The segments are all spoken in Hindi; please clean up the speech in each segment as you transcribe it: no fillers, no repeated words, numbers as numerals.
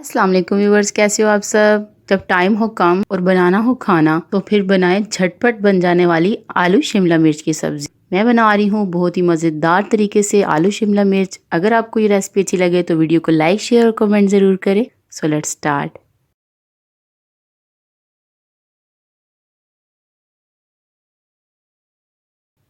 अस्सलाम वालेकुम व्यूवर्स, कैसे हो आप सब। जब टाइम हो कम और बनाना हो खाना तो फिर बनाएं झटपट बन जाने वाली आलू शिमला मिर्च की सब्जी। मैं बना रही हूँ बहुत ही मज़ेदार तरीके से आलू शिमला मिर्च। अगर आपको ये रेसिपी अच्छी लगे तो वीडियो को लाइक शेयर और कमेंट ज़रूर करें। So let's start.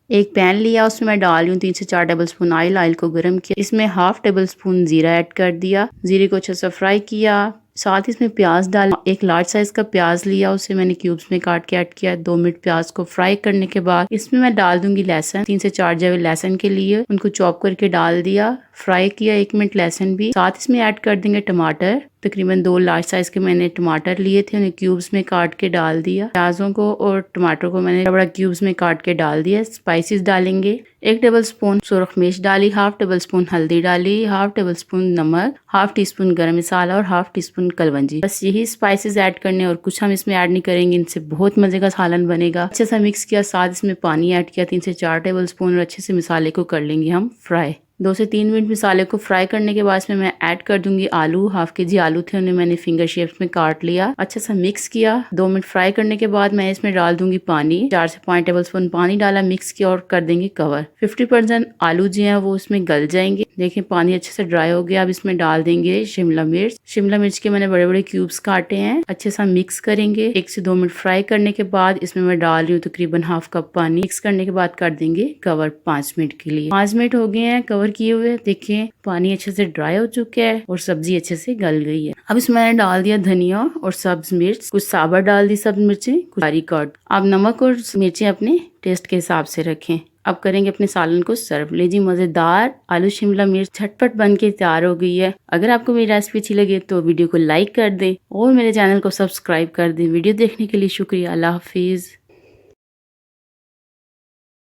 एक पैन लिया, उसमें मैं डाल रही हूँ 3 से 4 टेबल स्पून ऑयल। ऑयल को गर्म किया, इसमें हाफ टेबल स्पून जीरा ऐड कर दिया। जीरे को अच्छे से फ्राई किया। साथ ही इसमें प्याज डाल, एक लार्ज साइज का प्याज लिया, उसे मैंने क्यूब्स में काट के ऐड किया। 2 मिनट प्याज को फ्राई करने के बाद इसमें मैं डाल दूंगी लहसुन। 3 से 4 जवे लहसुन के लिए उनको चॉप करके डाल दिया। फ्राई किया 1 मिनट लहसुन भी। साथ इसमें ऐड कर देंगे टमाटर। तकरीबन 2 लार्ज साइज के मैंने टमाटर लिए थे, उन्हें क्यूब्स में काट के डाल दिया। प्याजों को और टमाटर को मैंने बड़ा क्यूब्स में काट के डाल दिया। स्पाइसेस डालेंगे। 1 टेबल स्पून सुरख मिर्च डाली, हाफ टेबल स्पून हल्दी डाली, हाफ टेबल स्पून नमक, हाफ टी स्पून गरम मसाला और हाफ टी स्पून कलवंजी। बस यही स्पाइसेस ऐड करने और कुछ हम इसमें ऐड नहीं करेंगे। इनसे बहुत मजे का सालन बनेगा। अच्छे से मिक्स किया, साथ इसमें पानी ऐड किया 3 से 4 टेबल स्पून और अच्छे से मसाले को कर लेंगे हम फ्राई। 2 से 3 मिनट मसाले को फ्राई करने के बाद इसमें मैं ऐड कर दूंगी आलू। हाफ के जी आलू थे, उन्हें मैंने फिंगर शेप्स में काट लिया। अच्छे से मिक्स किया। 2 मिनट फ्राई करने के बाद मैं इसमें डाल दूंगी पानी। 4 से 5 टेबल स्पून पानी डाला, मिक्स किया और कर देंगे कवर। 50% आलू जो है वो इसमें गल जाएंगे। देखिए पानी अच्छे से ड्राई हो गया। अब इसमें डाल देंगे शिमला मिर्च। शिमला मिर्च के मैंने बड़े बड़े क्यूब्स काटे हैं। अच्छे से मिक्स करेंगे। 1 से 2 मिनट फ्राई करने के बाद इसमें मैं डाल रही हूँ तकरीबन हाफ कप पानी। मिक्स करने के बाद कर देंगे कवर 5 मिनट के लिए। 5 मिनट हो गए हैं कवर किए हुए। देखिए पानी अच्छे से ड्राई हो चुका है और सब्जी अच्छे से गल गई है। अब इसमें मैंने डाल दिया धनिया और सब्ज मिर्च। कुछ साबुत डाल दी सब्ज मिर्चें, कुछ बारीक काट। आप नमक और मिर्चें अपने टेस्ट के हिसाब से रखें। अब करेंगे अपने सालन को सर्व। लीजिए मजेदार आलू शिमला मिर्च झटपट बन के तैयार हो गई है। अगर आपको मेरी रेसिपी अच्छी लगे तो वीडियो को लाइक कर दें और मेरे चैनल को सब्सक्राइब कर दें। वीडियो देखने के लिए शुक्रिया। अल्लाह हाफिज।